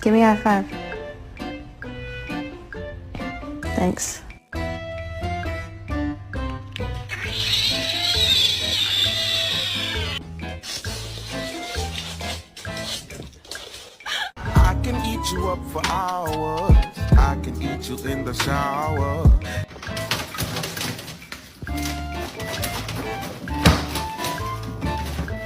Give me a high five. Thanks. I can eat you up for hours. I can eat you in the shower.